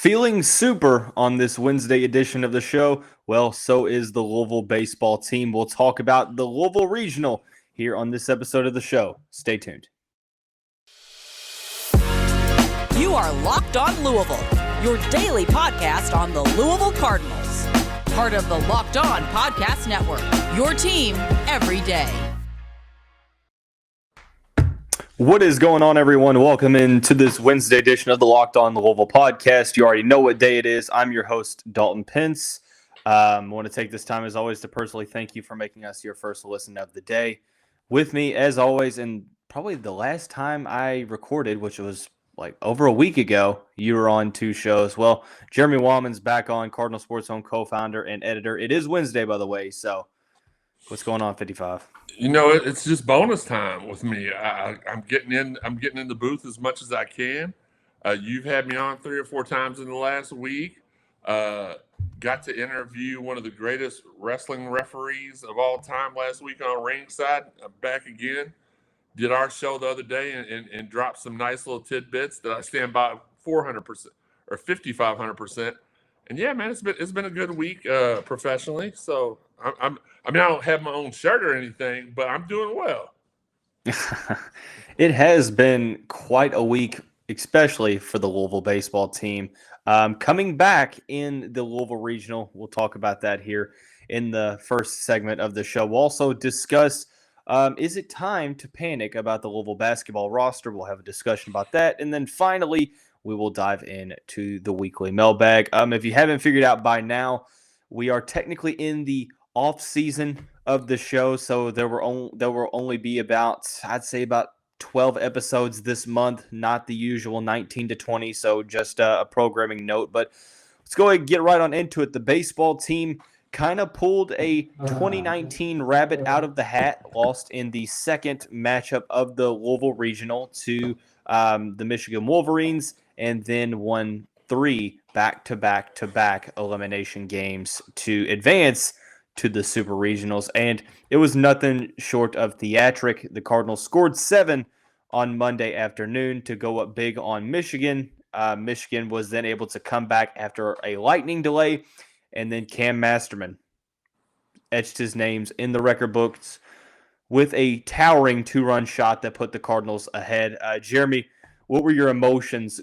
Feeling super on this Wednesday edition of the show? Well, so is the Louisville baseball team. We'll talk about the Louisville Regional here on this episode of the show. Stay tuned. You are Locked On Louisville, your daily podcast on the Louisville Cardinals. Part of the Locked On Podcast Network, your team every day. What is going on, everyone? Welcome into this Wednesday edition of the Locked On Louisville podcast. You already know what day it is. I'm your host, Dalton Pence. I want to take this time, as always, to personally thank you for making us your first listen of the day. With me, as always, and probably the last time I recorded, which was like over a week ago, you were on two shows. Well, Jeremy Wahman's back on, Cardinal Sports Home co-founder and editor. It is Wednesday, by the way, so what's going on, 55? You know, it's just bonus time with me. I'm getting in the booth as much as I can. You've had me on 3 or 4 times in the last week. Got to interview one of the greatest wrestling referees of all time last week on Ringside. I'm back again. Did our show the other day and dropped some nice little tidbits that I stand by 400% or 5,500%. And yeah, man, it's been a good week professionally. So I don't have my own shirt or anything, but I'm doing well. It has been quite a week, especially for the Louisville baseball team. Coming back in the Louisville Regional, we'll talk about that here in the first segment of the show. We'll also discuss, is it time to panic about the Louisville basketball roster? We'll have a discussion about that. And then finally, we will dive into the weekly mailbag. If you haven't figured out by now, we are technically in the off season of the show, so there will only be about 12 episodes this month, not the usual 19 to 20. So just a programming note. But let's go ahead and get right on into it. The baseball team kind of pulled a 2019 rabbit out of the hat, lost in the second matchup of the Louisville Regional to the Michigan Wolverines, and then won 3 back-to-back elimination games to advance to the Super Regionals. And it was nothing short of theatric. The Cardinals scored 7 on Monday afternoon to go up big on Michigan. Michigan was then able to come back after a lightning delay, and then Cam Masterman etched his names in the record books with a towering 2-run shot that put the Cardinals ahead. Jeremy, what were your emotions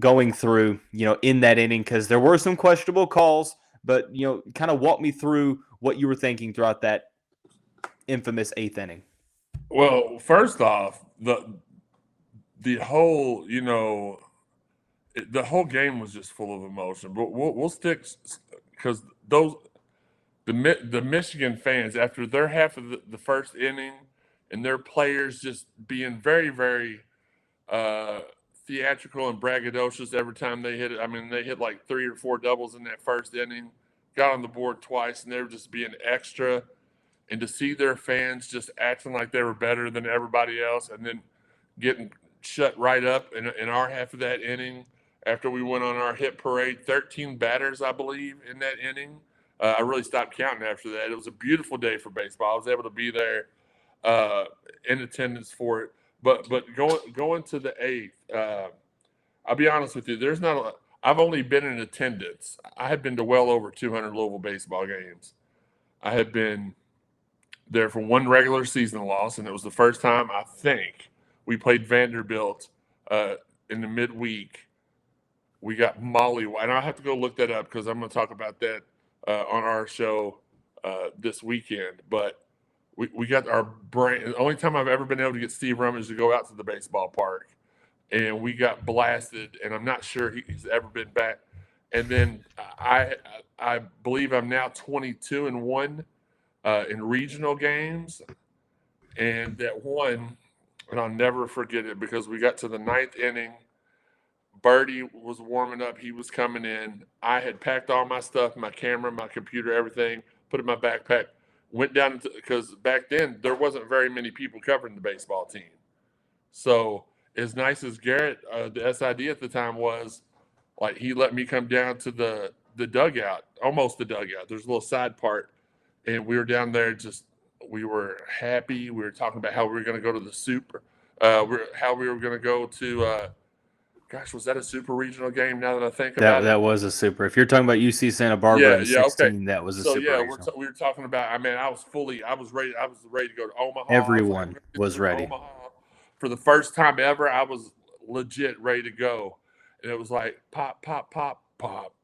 going through, in that inning? Because there were some questionable calls, but, kind of walk me through what you were thinking throughout that infamous 8th inning. Well, first off, the whole, the whole game was just full of emotion. But we'll stick, because the Michigan fans, after their half of the first inning and their players just being very, very theatrical and braggadocious every time they hit it. I mean, they hit like 3 or 4 doubles in that first inning, got on the board twice, and they were just being extra. And to see their fans just acting like they were better than everybody else and then getting shut right up in our half of that inning after we went on our hit parade, 13 batters, I believe, in that inning. I really stopped counting after that. It was a beautiful day for baseball. I was able to be there in attendance for it. But going to the 8th, I'll be honest with you. I've only been in attendance. I have been to well over 200 Louisville baseball games. I have been there for 1 regular season loss, and it was the first time, I think, we played Vanderbilt in the midweek. We got mollywopped, and I'll have to go look that up because I'm going to talk about that on our show this weekend. But we got our brain. The only time I've ever been able to get Steve Rummage to go out to the baseball park, and we got blasted. And I'm not sure he's ever been back. And then I believe I'm now 22-1 in regional games, and that one, and I'll never forget it because we got to the 9th inning. Birdie was warming up. He was coming in. I had packed all my stuff, my camera, my computer, everything, put it in my backpack. Went down because back then there wasn't very many people covering the baseball team. So as nice as Garrett, the SID at the time was, like, he let me come down to the dugout, almost the dugout. There's a little side part, and we were down there we were happy. We were talking about how we were going to go to the soup, how we were going to go to gosh, was that a super regional game? Now that I think about That it, was a super. If you're talking about UC Santa Barbara in yeah, okay. 16, that was a So super yeah, regional. we were talking about. I mean, I was ready to go to Omaha. Everyone was We're ready. Omaha for the first time ever. I was legit ready to go, and it was like pop, pop, pop, pop,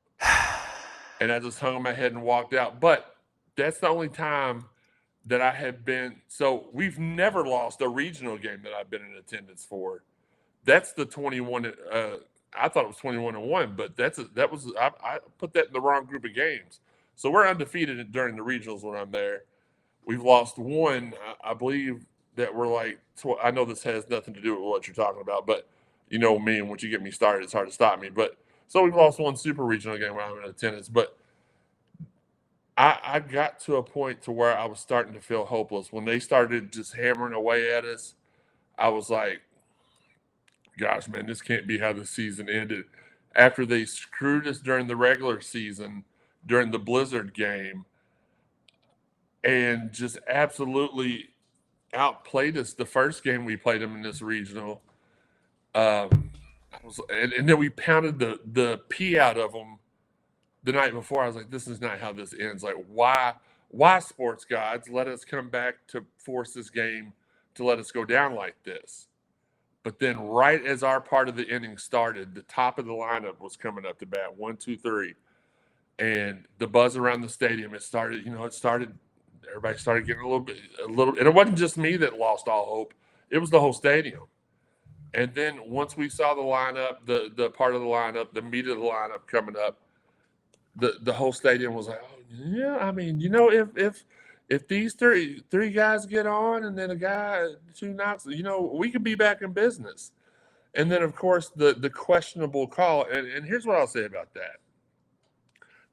and I just hung on my head and walked out. But that's the only time that I have been. So we've never lost a regional game that I've been in attendance for. That's the 21. I thought it was 21-1, but I put that in the wrong group of games. So we're undefeated during the regionals when I'm there. We've lost one, I believe that we're like. I know this has nothing to do with what you're talking about, but you know me, and once you get me started, it's hard to stop me. But so we've lost one super regional game when I'm in attendance, but I got to a point to where I was starting to feel hopeless when they started just hammering away at us. I was like, gosh, man, this can't be how the season ended. After they screwed us during the regular season, during the Blizzard game, and just absolutely outplayed us the first game we played them in this regional. And then we pounded the pee out of them the night before. I was like, this is not how this ends. Like, why sports gods let us come back to force this game to let us go down like this? But then right as our part of the inning started, the top of the lineup was coming up to bat, 1, 2, 3. And the buzz around the stadium, everybody started getting a little, and it wasn't just me that lost all hope. It was the whole stadium. And then once we saw the lineup, the part of the lineup, the meat of the lineup coming up, the whole stadium was like, oh, yeah, I mean, if these three guys get on and then a guy, 2 knocks, we could be back in business. And then, of course, the questionable call, and here's what I'll say about that.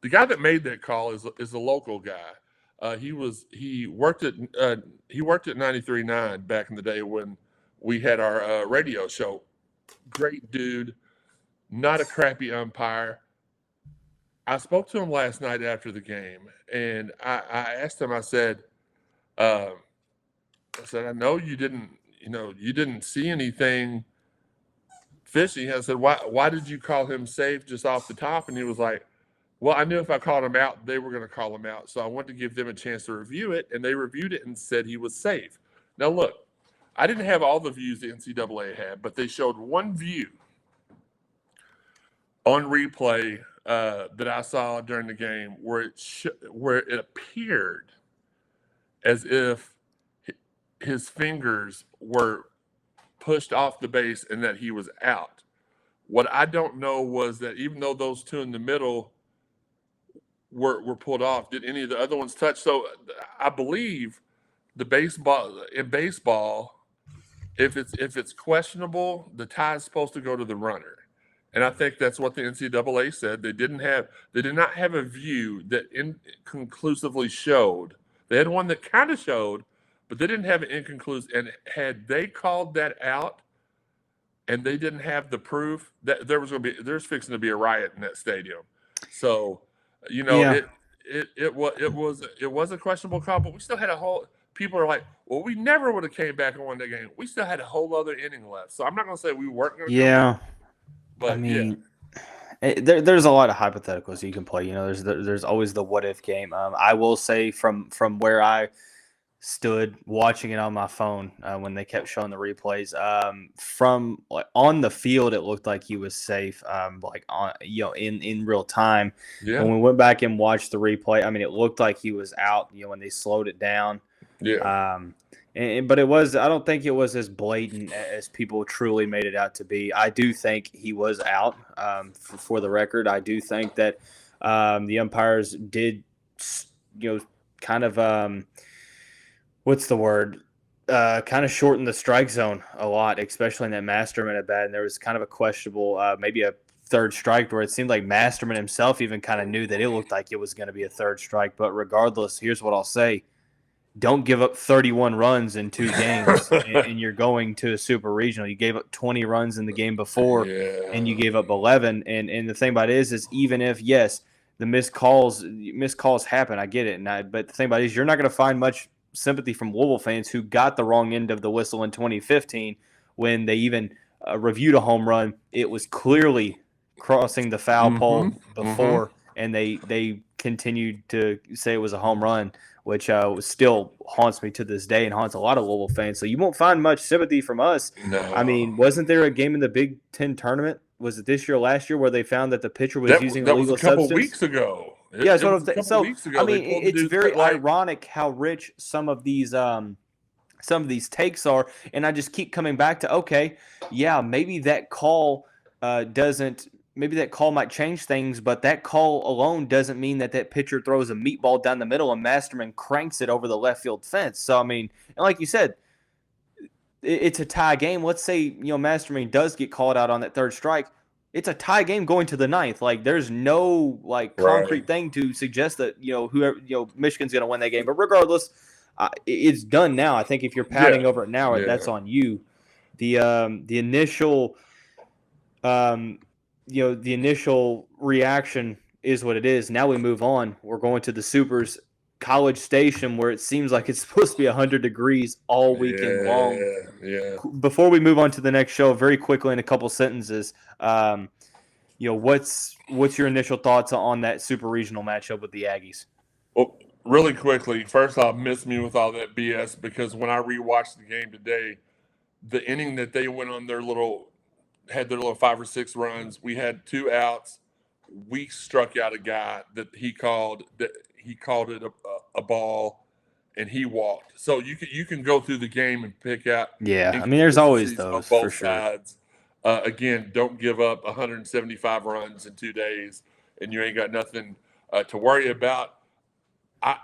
The guy that made that call is a local guy. He worked at 93.9 back in the day when we had our radio show. Great dude, not a crappy umpire. I spoke to him last night after the game, and I asked him. I said, I know you didn't see anything fishy. I said, why did you call him safe just off the top? And he was like, well, I knew if I called him out, they were going to call him out. So I wanted to give them a chance to review it, and they reviewed it and said he was safe. Now, look, I didn't have all the views the NCAA had, but they showed one view on replay that I saw during the game where it appeared as if his fingers were pushed off the base and that he was out. What I don't know was that even though those two in the middle were pulled off, did any of the other ones touch? So I believe in baseball, if it's questionable, the tie is supposed to go to the runner. And I think that's what the NCAA said. They did not have a view that inconclusively showed. They had one that kind of showed, but they didn't have an inconclusive. And had they called that out, and they didn't have the proof, that there's fixing to be a riot in that stadium. So, it was a questionable call, but we still had a whole. People are like, well, we never would have came back and won that game. We still had a whole other inning left. So I'm not going to say we weren't going to. Yeah. But I mean, there's a lot of hypotheticals you can play. There's always the what if game. I will say from where I stood watching it on my phone when they kept showing the replays, from like on the field, it looked like he was safe. Like on in real time. Yeah. When we went back and watched the replay, I mean, it looked like he was out. When they slowed it down. Yeah. But I don't think it was as blatant as people truly made it out to be. I do think he was out, for the record. I do think that the umpires did, kind of, what's the word? Kind of shorten the strike zone a lot, especially in that Masterman at bat. And there was kind of a questionable, maybe a third strike where it seemed like Masterman himself even kind of knew that it looked like it was going to be a third strike. But regardless, here's what I'll say. Don't give up 31 runs in 2 games, and you're going to a super regional. You gave up 20 runs in the game before, and you gave up 11. And the thing about it is even if, yes, the missed calls happen, I get it. But the thing about it is you're not going to find much sympathy from Louisville fans who got the wrong end of the whistle in 2015 when they even reviewed a home run, it was clearly crossing the foul pole before, and they continued to say it was a home run, which still haunts me to this day and haunts a lot of Louisville fans. So you won't find much sympathy from us. No. I mean, wasn't there a game in the Big Ten tournament? Was it this year or last year where they found that the pitcher was using illegal substance? That was a couple weeks ago. Yeah, I mean, it's very ironic how rich some of these takes are, and I just keep coming back to, okay, yeah, maybe that call maybe that call might change things, but that call alone doesn't mean that pitcher throws a meatball down the middle and Masterman cranks it over the left field fence. So, I mean, and like you said, it's a tie game. Let's say, Masterman does get called out on that third strike. It's a tie game going to the ninth. Like, there's no concrete thing to suggest that, whoever, Michigan's going to win that game. But regardless, it's done now. I think if you're pouting over it now, that's on you. The initial the initial reaction is what it is. Now we move on. We're going to the Supers College Station, where it seems like it's supposed to be 100 degrees all weekend long. Yeah. Before we move on to the next show, very quickly in a couple sentences, what's your initial thoughts on that super regional matchup with the Aggies? Well, really quickly, first off, miss me with all that BS, because when I rewatched the game today, the inning that they went on had their little 5 or 6 runs, we had 2 outs. We struck out a guy that he called it a ball, and he walked. So you can go through the game and pick out. Yeah, I mean, there's always those on both for sure. sides. Again, don't give up 175 runs in 2 days, and you ain't got nothing to worry about. I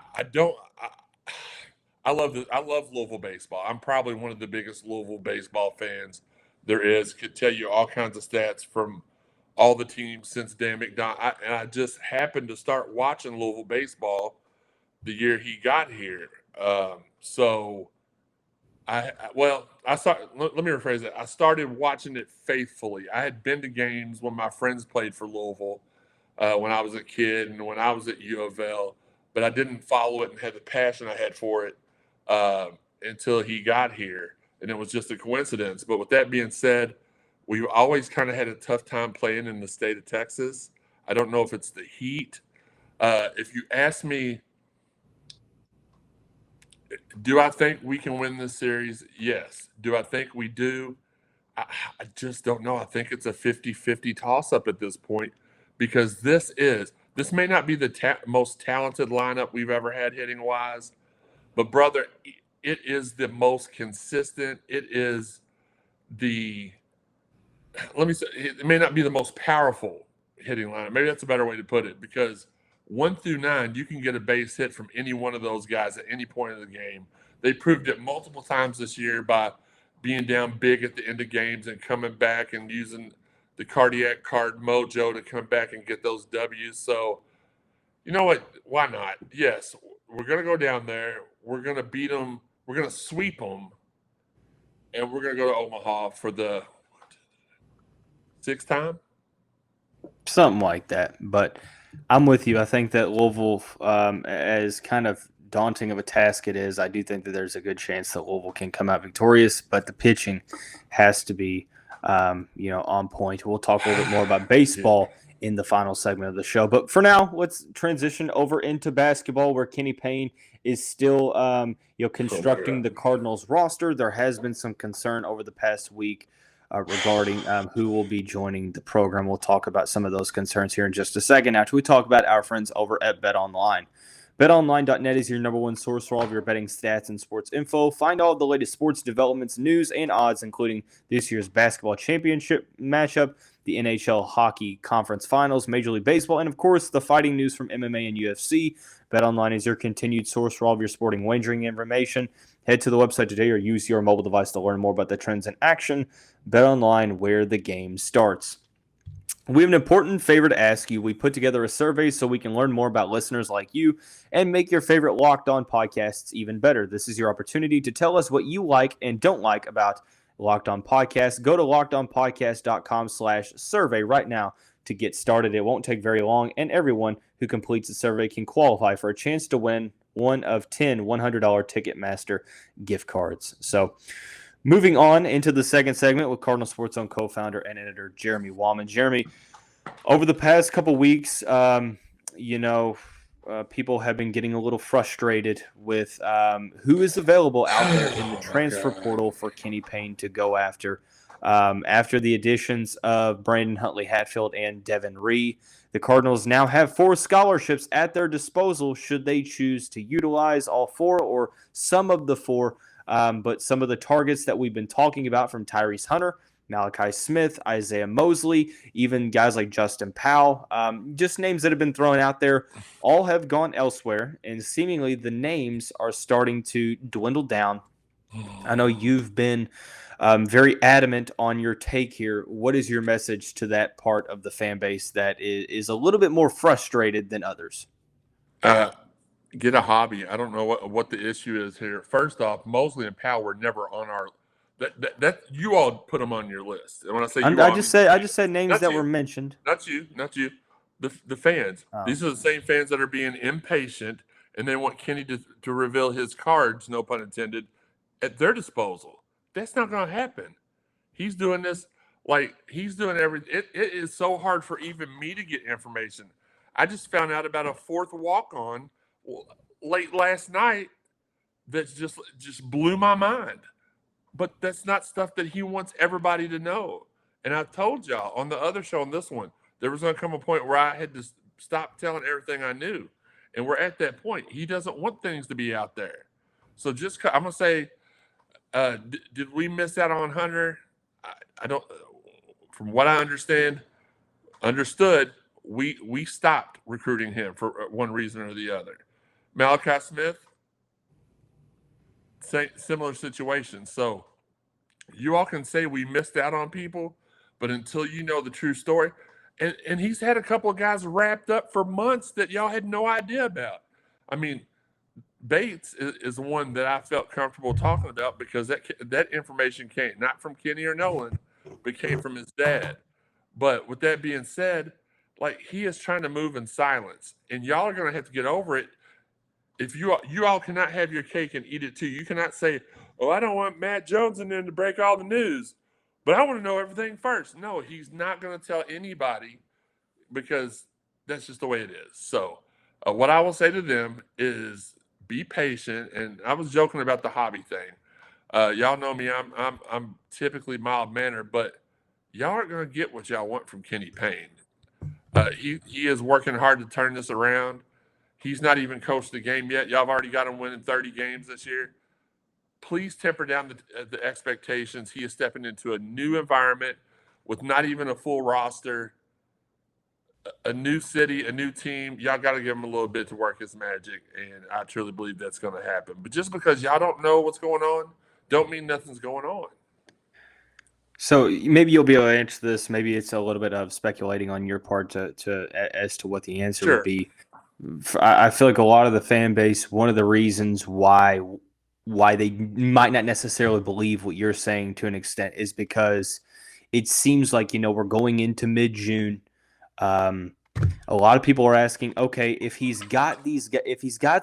love Louisville baseball. I'm probably one of the biggest Louisville baseball fans there is. Could tell you all kinds of stats from all the teams since Dan McDonald. I just happened to start watching Louisville baseball the year he got here. Let me rephrase that. I started watching it faithfully. I had been to games when my friends played for Louisville when I was a kid and when I was at U of L, but I didn't follow it and had the passion I had for it until he got here. And it was just a coincidence. But with that being said, we've always kind of had a tough time playing in the state of Texas. I don't know if it's the heat. If you ask me, do I think we can win this series? Yes. Do I think we do? I just don't know. I think it's a 50-50 toss-up at this point, because this may not be the most talented lineup we've ever had hitting-wise, but, brother, it is the most consistent. It is it may not be the most powerful hitting lineup. Maybe that's a better way to put it, because 1 through 9, you can get a base hit from any one of those guys at any point of the game. They proved it multiple times this year by being down big at the end of games and coming back and using the cardiac card mojo to come back and get those W's. So, you know what? Why not? Yes, we're going to go down there. We're going to beat them. We're going to sweep them, and we're going to go to Omaha for the 6th time? Something like that. But I'm with you. I think that Louisville, as kind of daunting of a task it is, I do think that there's a good chance that Louisville can come out victorious, but the pitching has to be, on point. We'll talk a little bit more about baseball in the final segment of the show. But for now, let's transition over into basketball, where Kenny Payne is still, constructing the Cardinals roster. There has been some concern over the past week regarding who will be joining the program. We'll talk about some of those concerns here in just a second, after we talk about our friends over at BetOnline. BetOnline.net is your number one source for all of your betting stats and sports info. Find all of the latest sports developments, news, and odds, including this year's basketball championship matchup, the NHL Hockey Conference Finals, Major League Baseball, and, of course, the fighting news from MMA and UFC. BetOnline is your continued source for all of your sporting wagering information. Head to the website today or use your mobile device to learn more about the trends in action. BetOnline, where the game starts. We have an important favor to ask you. We put together a survey so we can learn more about listeners like you and make your favorite Locked On podcasts even better. This is your opportunity to tell us what you like and don't like about Locked On Podcasts. Go to lockedonpodcast.com/survey right now to get started. It won't take very long, and everyone who completes the survey can qualify for a chance to win one of 10 $100 Ticketmaster gift cards. So Moving on into the second segment with Cardinal Sports Zone co-founder and editor Jeremy Wahman. Jeremy, over the past couple weeks, people have been getting a little frustrated with who is available out there in the transfer portal for Kenny Payne to go after. After the additions of Brandon Huntley Hatfield and Devin Ree, the Cardinals now have 4 scholarships at their disposal should they choose to utilize all 4 or some of the 4. But some of the targets that we've been talking about, from Tyrese Hunter, Malachi Smith, Isaiah Mosley, even guys like Justin Powell, just names that have been thrown out there, all have gone elsewhere, and seemingly the names are starting to dwindle down. I know you've been very adamant on your take here. What is your message to that part of the fan base that is a little bit more frustrated than others? Get a hobby. I don't know what the issue is here. First off, Mosley and Powell were never on our that you all put them on your list. And when I say I just said names that were mentioned. Not you. The fans. Oh. These are the same fans that are being impatient and they want Kenny to reveal his cards, no pun intended, at their disposal. That's not going to happen. He's doing this like he's doing everything. It is so hard for even me to get information. I just found out about a 4th walk-on late last night that just blew my mind. But that's not stuff that he wants everybody to know. And I told y'all on the other show, on this one, there was going to come a point where I had to stop telling everything I knew. And we're at that point. He doesn't want things to be out there. So I'm going to say, did we miss out on Hunter? I don't, from what I understood, we stopped recruiting him for one reason or the other. Malachi Smith, similar situation. So you all can say we missed out on people, but until you know the true story, and he's had a couple of guys wrapped up for months that y'all had no idea about. I mean, Bates is one that I felt comfortable talking about because that information came not from Kenny or Nolan, but came from his dad. But with that being said, like, he is trying to move in silence, and y'all are going to have to get over it. If you all cannot have your cake and eat it too. You cannot say, "Oh, I don't want Matt Jones in there to break all the news, but I want to know everything first." No, he's not going to tell anybody because that's just the way it is. So, what I will say to them is be patient. And I was joking about the hobby thing. Y'all know me; I'm typically mild mannered, but y'all aren't going to get what y'all want from Kenny Payne. He is working hard to turn this around. He's not even coached the game yet. Y'all have already got him winning 30 games this year. Please temper down the expectations. He is stepping into a new environment with not even a full roster, a new city, a new team. Y'all got to give him a little bit to work his magic, and I truly believe that's going to happen. But just because y'all don't know what's going on, don't mean nothing's going on. So maybe you'll be able to answer this. Maybe it's a little bit of speculating on your part as to what the answer would be. I feel like a lot of the fan base, one of the reasons why they might not necessarily believe what you're saying to an extent is because it seems like, we're going into mid-June. A lot of people are asking, okay, if he's got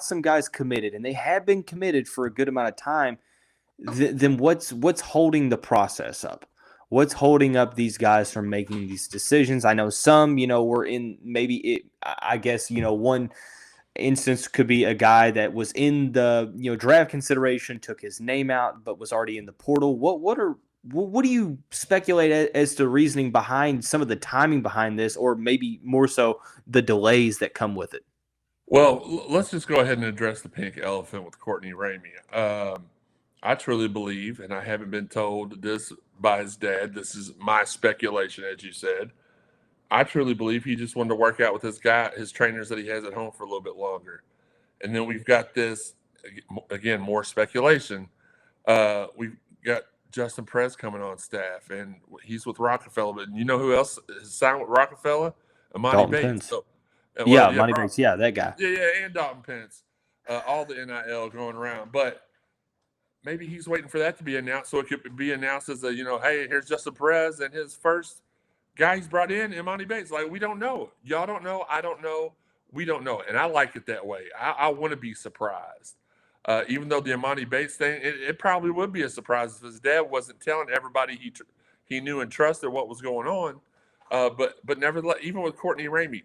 some guys committed, and they have been committed for a good amount of time, then what's holding the process up? What's holding up these guys from making these decisions? I know some, were in one instance could be a guy that was in the, draft consideration, took his name out, but was already in the portal. What do you speculate as to reasoning behind some of the timing behind this, or maybe more so the delays that come with it? Well, let's just go ahead and address the pink elephant with Courtney Ramey. I truly believe, and I haven't been told this by his dad, this is my speculation, as you said. I truly believe he just wanted to work out with his trainers that he has at home for a little bit longer. And then we've got this, again, more speculation. We've got Justin Perez coming on staff, and he's with Rockefeller. But you know who else is signed with Rockefeller? Amani Bates. So, Amani Bates. Yeah, that guy. Yeah, and Dalton Pence. All the NIL going around. But maybe he's waiting for that to be announced, so it could be announced as hey, here's Justin Perez and his first guy he's brought in, Imani Bates. Like, we don't know. Y'all don't know. I don't know. We don't know. And I like it that way. I want to be surprised. Even though the Amani Bates thing, it probably would be a surprise if his dad wasn't telling everybody he knew and trusted what was going on. But nevertheless, even with Courtney Ramey,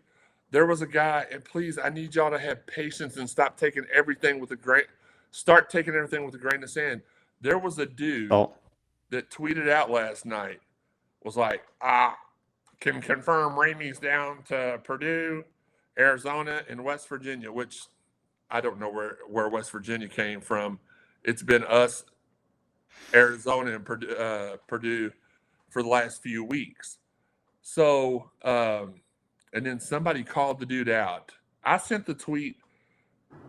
there was a guy, and please, I need y'all to have patience and stop taking everything with a grain. Start taking everything with a grain of sand. There was a dude that tweeted out last night, was like, can confirm Ramey's down to Purdue, Arizona, and West Virginia, which I don't know where West Virginia came from. It's been us, Arizona, and Purdue for the last few weeks. So, and then somebody called the dude out. I sent the tweet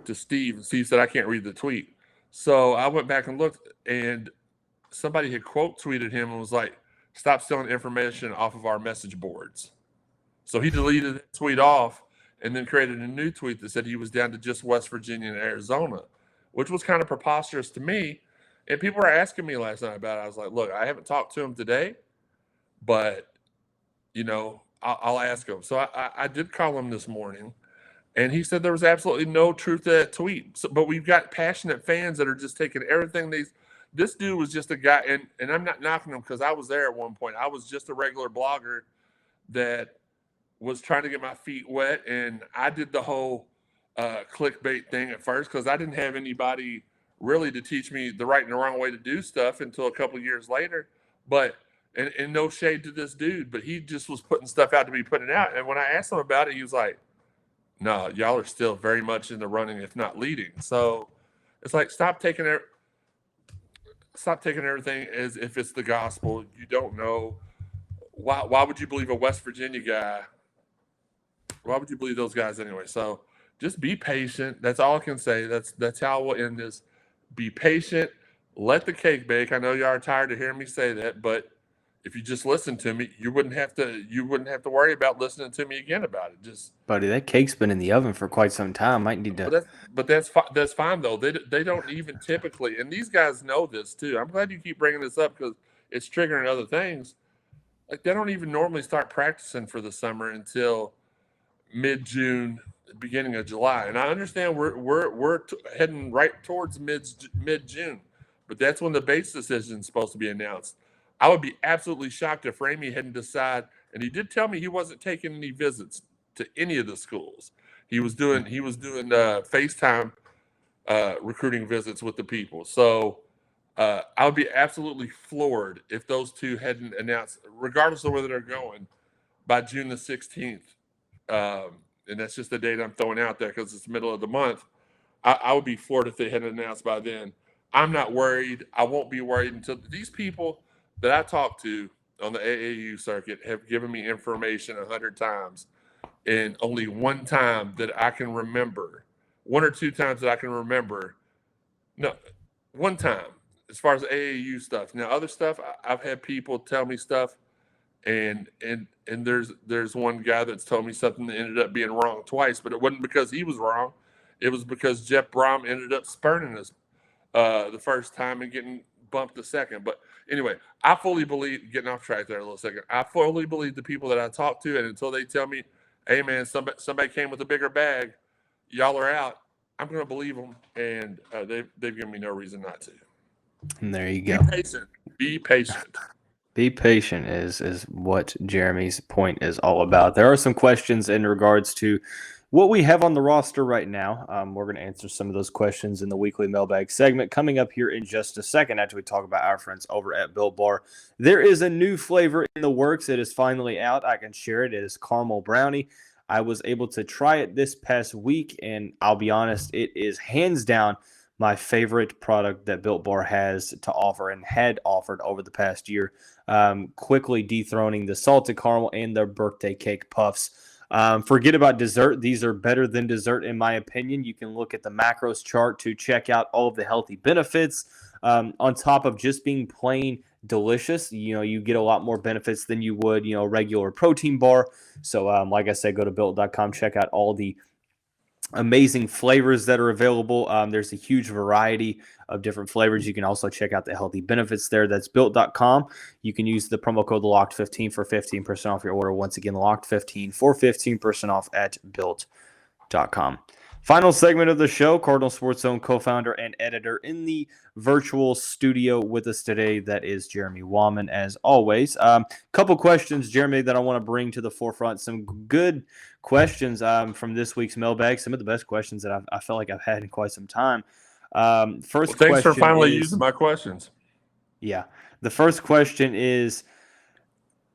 to Steve, and Steve said, I can't read the tweet. So I went back and looked, and somebody had quote tweeted him and was like, stop stealing information off of our message boards. So he deleted that tweet off and then created a new tweet that said he was down to just West Virginia and Arizona, which was kind of preposterous to me. And people were asking me last night about it. I was like, look, I haven't talked to him today, but, I'll ask him. So I did call him this morning, and he said there was absolutely no truth to that tweet. So, but we've got passionate fans that are just taking everything this dude was just a guy, and I'm not knocking him because I was there at one point. I was just a regular blogger that was trying to get my feet wet, and I did the whole clickbait thing at first because I didn't have anybody really to teach me the right and the wrong way to do stuff until a couple of years later. But and no shade to this dude, but he just was putting stuff out to be putting out. And when I asked him about it, he was like, no, y'all are still very much in the running, if not leading. So it's like, stop taking everything as if it's the gospel. You don't know. Why would you believe a West Virginia guy? Why would you believe those guys anyway? So just be patient. That's all I can say. That's how we'll end this. Be patient. Let the cake bake. I know you are tired of hearing me say that, but if you just listen to me, you wouldn't have to worry about listening to me again about it. Just, buddy, that cake's been in the oven for quite some time. Might need to. But that's fine though. They don't even typically, and these guys know this too. I'm glad you keep bringing this up because it's triggering other things. Like they don't even normally start practicing for the summer until mid-June, beginning of July. And I understand we're heading right towards mid-June, but that's when the Bates decision is supposed to be announced. I would be absolutely shocked if Ramey hadn't decided, and he did tell me he wasn't taking any visits to any of the schools. He was doing FaceTime recruiting visits with the people. So I would be absolutely floored if those two hadn't announced, regardless of whether they're going, by June the 16th. And that's just the date I'm throwing out there because it's the middle of the month. I would be floored if they hadn't announced by then. I'm not worried. I won't be worried until these people that I talked to on the AAU circuit have given me information 100 times, and only one time that I can remember, one or two times that I can remember, no, one time as far as AAU stuff. Now, other stuff, I've had people tell me stuff, and there's one guy that's told me something that ended up being wrong twice, but it wasn't because he was wrong. It was because Jeff Brom ended up spurning us the first time and getting bumped the second. But anyway, I fully believe, getting off track there a little second, I fully believe the people that I talk to, and until they tell me, hey man, somebody came with a bigger bag, y'all are out, I'm going to believe them, and they've given me no reason not to. And there you go. Be patient. Be patient. Be patient is what Jeremy's point is all about. There are some questions in regards to what we have on the roster right now. We're going to answer some of those questions in the weekly mailbag segment coming up here in just a second after we talk about our friends over at Built Bar. There is a new flavor in the works. It is finally out. I can share it. It is caramel brownie. I was able to try it this past week, and I'll be honest, it is hands down my favorite product that Built Bar has to offer and had offered over the past year, quickly dethroning the salted caramel and the birthday cake puffs. Forget about dessert. These are better than dessert, in my opinion. You can look at the macros chart to check out all of the healthy benefits. On top of just being plain delicious, you get a lot more benefits than you would, a regular protein bar. So, like I said, go to built.com, check out all the amazing flavors that are available. There's a huge variety of different flavors. You can also check out the healthy benefits there. That's built.com. You can use the promo code LOCKED15 for 15% off your order. Once again, LOCKED15 for 15% off at built.com. Final segment of the show, Cardinal Sports Zone co-founder and editor in the virtual studio with us today. That is Jeremy Wahman, as always. Couple questions, Jeremy, that I want to bring to the forefront. Some good questions from this week's mailbag. Some of the best questions that I felt like I've had in quite some time. First, thanks for question finally is, using my questions. Yeah, the first question is,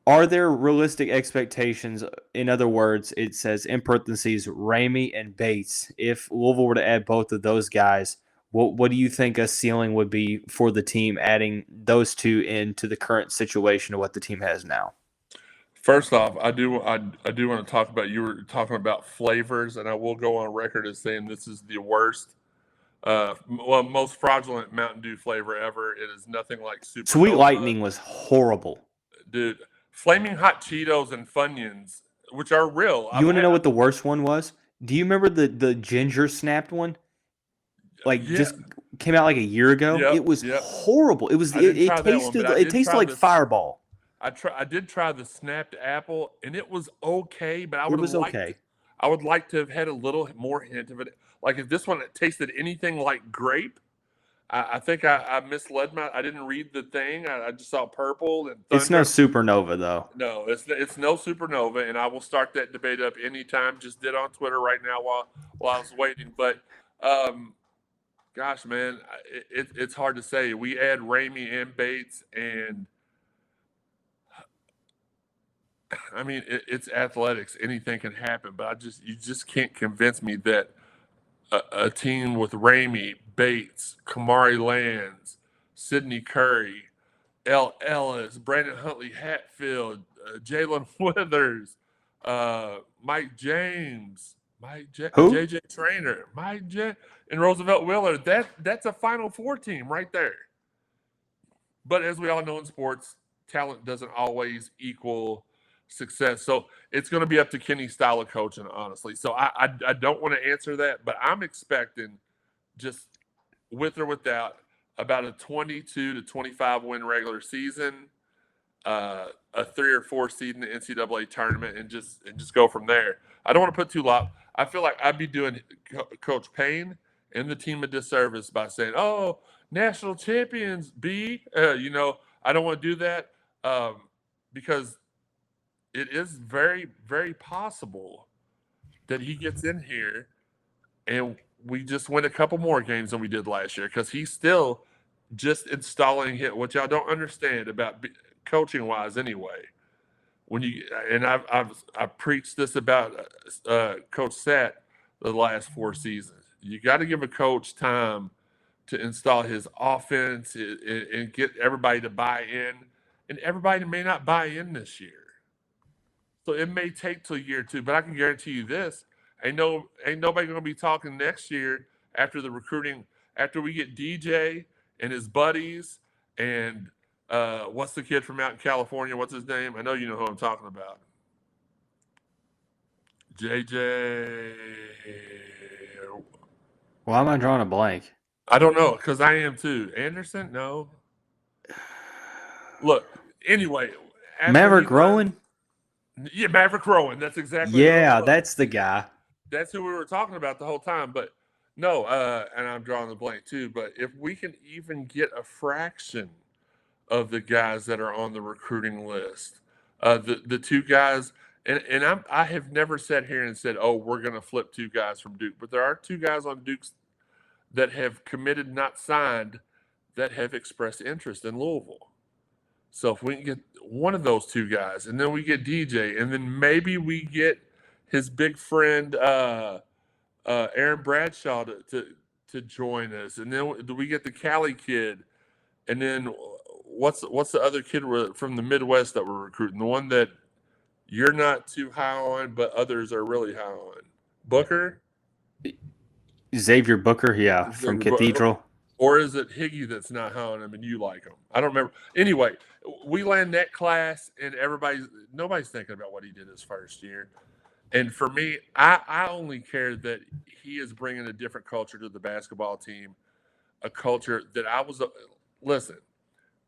are there realistic expectations? In other words, it says in parentheses, Ramey and Bates. If Louisville were to add both of those guys, what do you think a ceiling would be for the team adding those two into the current situation of what the team has now? First off, I do want to talk about, you were talking about flavors, and I will go on record as saying this is the worst, most fraudulent Mountain Dew flavor ever. It is nothing like Super Sweet Lightning was horrible. Dude, Flaming Hot Cheetos and Funyuns, which are real. You want to know what the worst one was? Do you remember the ginger snapped one? Just came out like a year ago. Yep, it was horrible. It was it tasted like Fireball. I did try the snapped apple, and it was okay, but I would like to have had a little more hint of it. Like if this one tasted anything like grape, I think I misled I didn't read the thing. I just saw purple and thunder. It's no Supernova though. No, it's no Supernova, and I will start that debate up anytime. Just did on Twitter right now while I was waiting. But gosh, man, it's hard to say. We add Ramey and Bates, and I mean it's athletics. Anything can happen, but you just can't convince me that a team with Ramey, Bates, Kamari Lands, Sidney Curry, L. Ellis, Brandon Huntley Hatfield, Jalen Withers, Mike James, J.J. Traynor, and Roosevelt Wheeler. That's a Final Four team right there. But as we all know in sports, talent doesn't always equal success. So it's going to be up to Kenny's style of coaching, honestly. So I don't want to answer that, but I'm expecting, just with or without, about a 22 to 25 win regular season, a 3 or 4 seed in the NCAA tournament, and just go from there. I don't want to put too loud. I feel like I'd be doing Coach Payne and the team a disservice by saying, "Oh, national champions, B." I don't want to do that because it is very, very possible that he gets in here and we just win a couple more games than we did last year, because he's still just installing hit, which I don't understand about coaching wise anyway. I've preached this about Coach Sat the last 4 seasons. You got to give a coach time to install his offense and get everybody to buy in, and everybody may not buy in this year. So it may take till year 2, but I can guarantee you this: ain't nobody gonna be talking next year after the recruiting, after we get DJ and his buddies and what's the kid from out in California? What's his name? I know you know who I'm talking about. JJ. Why am I drawing a blank? I don't know, because I am too. Anderson? No. Look, anyway. Maverick Rowan? Yeah, Maverick Rowan. That's exactly. Yeah, that's the guy. That's who we were talking about the whole time. But no, and I'm drawing the blank too. But if we can even get a fraction of the guys that are on the recruiting list, the 2 guys, and I have never sat here and said, "Oh, we're going to flip 2 guys from Duke," but there are 2 guys on Duke's that have committed, not signed, that have expressed interest in Louisville. So if we can get one of those 2 guys, and then we get DJ, and then maybe we get his big friend Aaron Bradshaw to join us, and then we get the Cali kid, and then what's the other kid from the Midwest that we're recruiting? The one that you're not too high on, but others are really high on. Booker? Xavier Booker, yeah, from Cathedral. Or is it Higgy that's not high on him and you like him? I don't remember. Anyway, we land that class and nobody's thinking about what he did his first year. And for me, I only care that he is bringing a different culture to the basketball team, a culture that listen,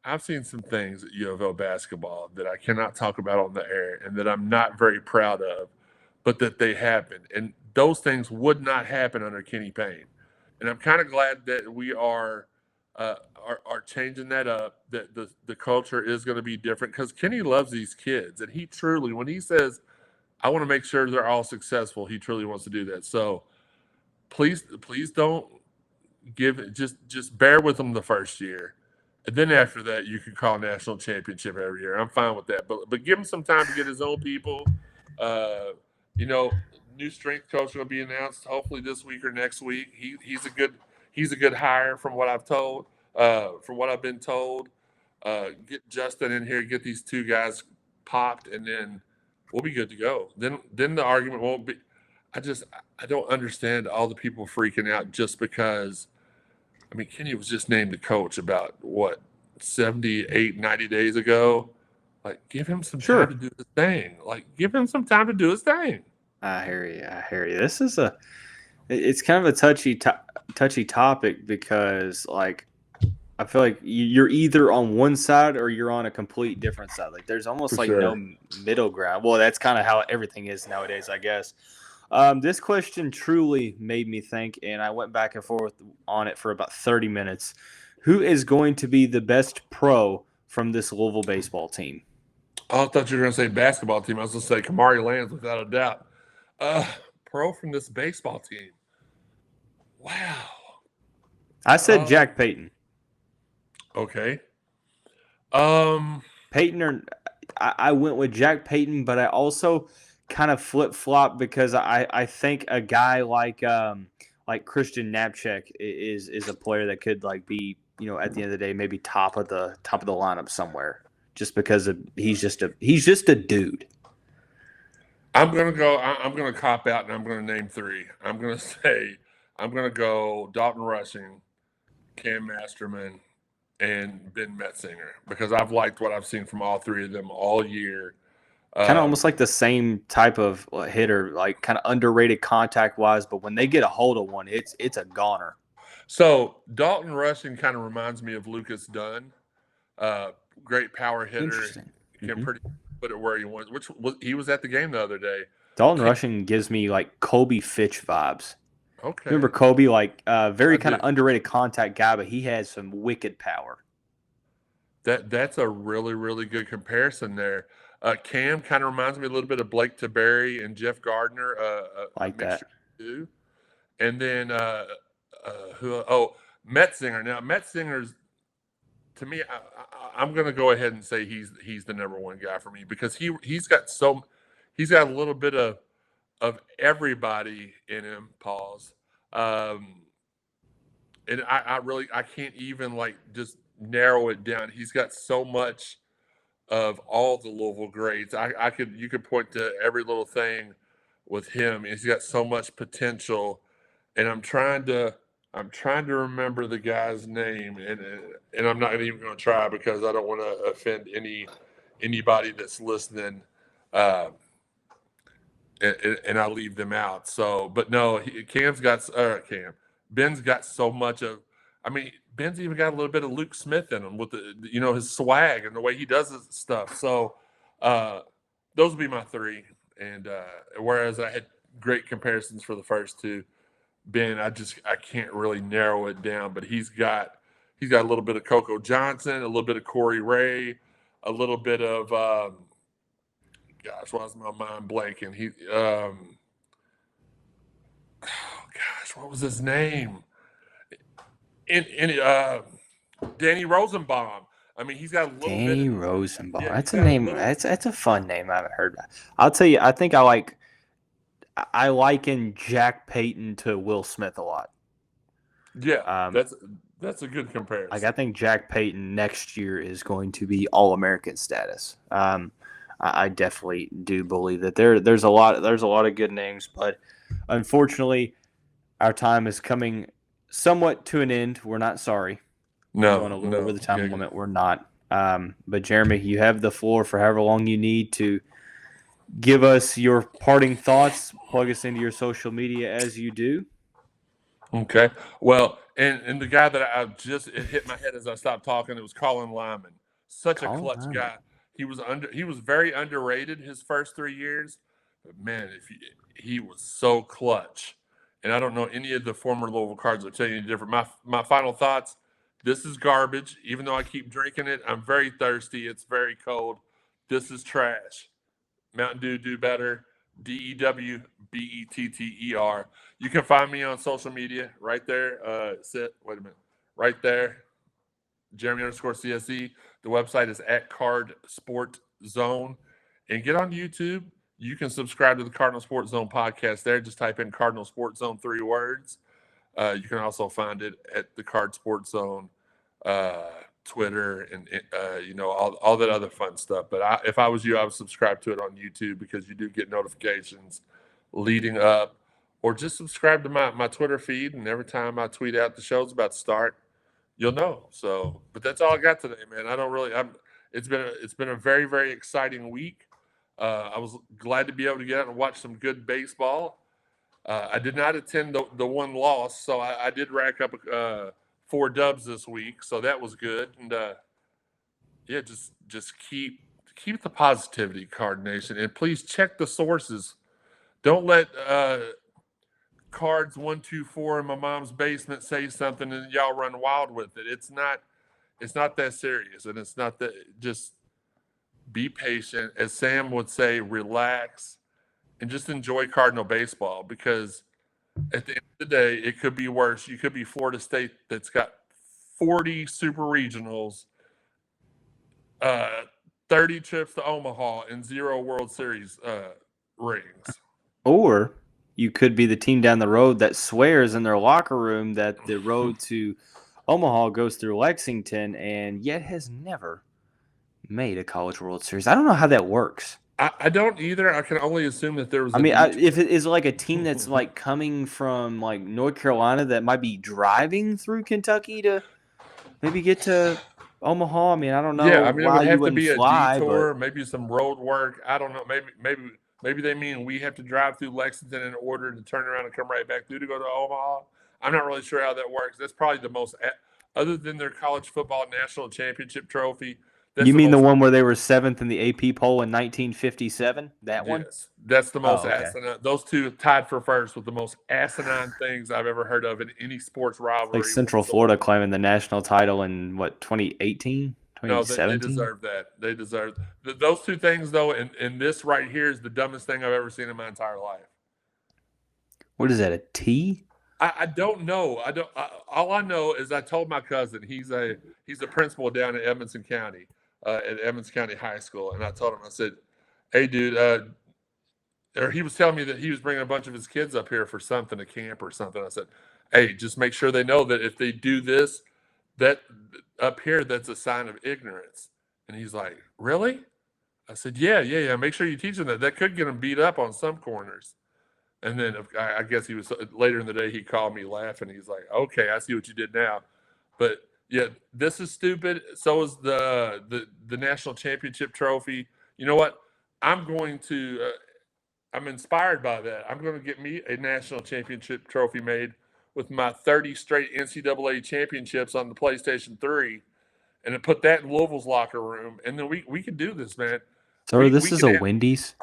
I've seen some things at U of L basketball that I cannot talk about on the air and that I'm not very proud of. but that they happen. And those things would not happen under Kenny Payne. And I'm kind of glad that we are changing that up, that the culture is going to be different, because Kenny loves these kids. And he truly, when he says, I want to make sure they're all successful, he truly wants to do that. So please don't just bear with them the first year. And then after that, you can call national championship every year. I'm fine with that. But give him some time to get his own people. New strength coach will be announced hopefully this week or next week. He's a good hire from what I've told. From what I've been told. Get Justin in here, get these two guys popped, and then we'll be good to go. Then the argument won't be. I don't understand all the people freaking out just because. I mean, Kenny was just named the coach about, 78, 90 days ago? Like, give him some time to do his thing. I hear you. It's kind of a touchy topic because, like, I feel like you're either on one side or you're on a complete different side. Like, there's almost no middle ground. Well, that's kind of how everything is nowadays, I guess. This question truly made me think, and I went back and forth on it for about 30 minutes. Who is going to be the best pro from this Louisville baseball team? Oh, I thought you were going to say basketball team. I was going to say Kamari Lands without a doubt. Pro from this baseball team. Wow. I said Jack Payton. Okay. Payton, I went with Jack Payton, but I also kind of flip-flop because I think a guy like Christian Knapczyk is a player that could be at the end of the day maybe top of the lineup somewhere just because he's just a dude. I'm gonna cop out and I'm gonna name three. I'm gonna go Dalton Rushing, Cam Masterman, and Ben Metzinger because I've liked what I've seen from all three of them all year. Kind of almost like the same type of hitter, like kind of underrated contact-wise, but when they get a hold of one, it's a goner. So Dalton Rushing kind of reminds me of Lucas Dunn, great power hitter. Interesting. Can pretty put it where he wants. He was at the game the other day. Dalton Rushing gives me like Kobe Fitch vibes. Okay. Remember Kobe, very kind of underrated contact guy, but he has some wicked power. That's a really, really good comparison there. Cam kind of reminds me a little bit of Blake Taberry and Jeff Gardner. Like that. Too. And then Metzinger. Now Metzinger's, to me, I'm going to go ahead and say he's the number one guy for me because he's got a little bit of everybody in him. Pause. And I can't even just narrow it down. He's got so much of all the Louisville grades. You could point to every little thing with him. He's got so much potential, and I'm trying to remember the guy's name, and I'm not even going to try because I don't want to offend anybody that's listening, and I leave them out. So, but no, Ben's got so much of. I mean, Ben's even got a little bit of Luke Smith in him with his swag and the way he does his stuff. So those would be my three. And whereas I had great comparisons for the first two, Ben, I can't really narrow it down. But he's got a little bit of Coco Johnson, a little bit of Corey Ray, a little bit of why is my mind blanking? What was his name? Danny Rosenbaum. I mean, he's got a little bit. Danny Rosenbaum. Yeah, that's a name. That's a fun name. I haven't heard that. I'll tell you. I think I liken Jack Payton to Will Smith a lot. Yeah, that's a good comparison. I think Jack Payton next year is going to be All-American status. I definitely do believe that there's a lot of good names, but unfortunately, our time is coming somewhat to an end. We're not sorry. No, going a little over the time limit. We're not. But Jeremy, you have the floor for however long you need to give us your parting thoughts. Plug us into your social media as you do. Okay. Well, and the guy that it hit my head as I stopped talking, it was Colin Lyman. Such a clutch guy. He was very underrated his first 3 years. But man, he was so clutch. And I don't know any of the former Louisville Cards will tell you any different. My final thoughts, this is garbage. Even though I keep drinking it, I'm very thirsty. It's very cold. This is trash. Mountain Dew, do better. DEWBETTER. You can find me on social media right there. Wait a minute. Right there. Jeremy_CSE. The website is at Card Sport Zone. And get on YouTube. You can subscribe to the Cardinal Sports Zone podcast there. Just type in Cardinal Sports Zone, 3 words. You can also find it at the Card Sports Zone, Twitter, and all that other fun stuff. But if I was you, I would subscribe to it on YouTube because you do get notifications leading up. Or just subscribe to my Twitter feed, and every time I tweet out the show's about to start, you'll know. So, but that's all I got today, man. It's been a very, very exciting week. I was glad to be able to get out and watch some good baseball. I did not attend the one loss, so I did rack up 4 dubs this week, so that was good. And just keep the positivity, Card Nation, and please check the sources. Don't let Cards 124 in my mom's basement say something and y'all run wild with it. It's not that serious, and it's not that. Just be patient, as Sam would say, relax, and just enjoy Cardinal baseball, because at the end of the day, it could be worse. You could be Florida State that's got 40 super regionals, 30 trips to Omaha, and 0 World Series rings. Or you could be the team down the road that swears in their locker room that the road to Omaha goes through Lexington and yet has never made a College World Series. I don't know how that works. I don't either. I can only assume that there was. If it is like a team that's like coming from like North Carolina that might be driving through Kentucky to maybe get to Omaha. I mean, I don't know. Yeah, I mean, it would have to be fly, a detour, maybe some road work. I don't know. Maybe they mean we have to drive through Lexington in order to turn around and come right back through to go to Omaha. I'm not really sure how that works. That's probably the most, other than their college football national championship trophy. You mean the one where they were 7th in the AP poll in 1957? That one? Yes. That's the most asinine. Those two tied for first with the most asinine things I've ever heard of in any sports rivalry. Like Central Florida claiming the national title in, 2018? No, they deserve that. They deserve those two things, though, and this right here is the dumbest thing I've ever seen in my entire life. What is that, a T? I don't know. All I know is I told my cousin, he's a principal down in Edmonson County, at Edmonds County High School, and I told him, I said, "Hey, dude," or he was telling me that he was bringing a bunch of his kids up here for something, a camp or something. I said, "Hey, just make sure they know that if they do this, that up here, that's a sign of ignorance." And he's like, "Really?" I said, "Yeah. Make sure you teach them that. That could get them beat up on some corners." And then I guess he was later in the day, he called me laughing. He's like, "Okay, I see what you did now." But yeah, this is stupid. So is the national championship trophy. You know what? I'm inspired by that. I'm going to get me a national championship trophy made with my 30 straight NCAA championships on the PlayStation 3, and then put that in Louisville's locker room. And then we can do this, man. So this is a Wendy's?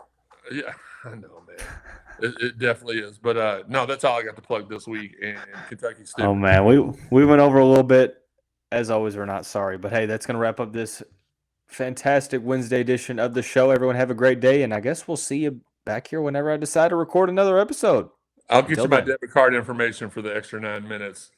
Yeah, I know, man. It definitely is. But no, that's all I got to plug this week in Kentucky State. Oh, man. We went over a little bit. As always, we're not sorry. But, hey, that's going to wrap up this fantastic Wednesday edition of the show. Everyone have a great day, and I guess we'll see you back here whenever I decide to record another episode. I'll get you my debit card information for the extra 9 minutes.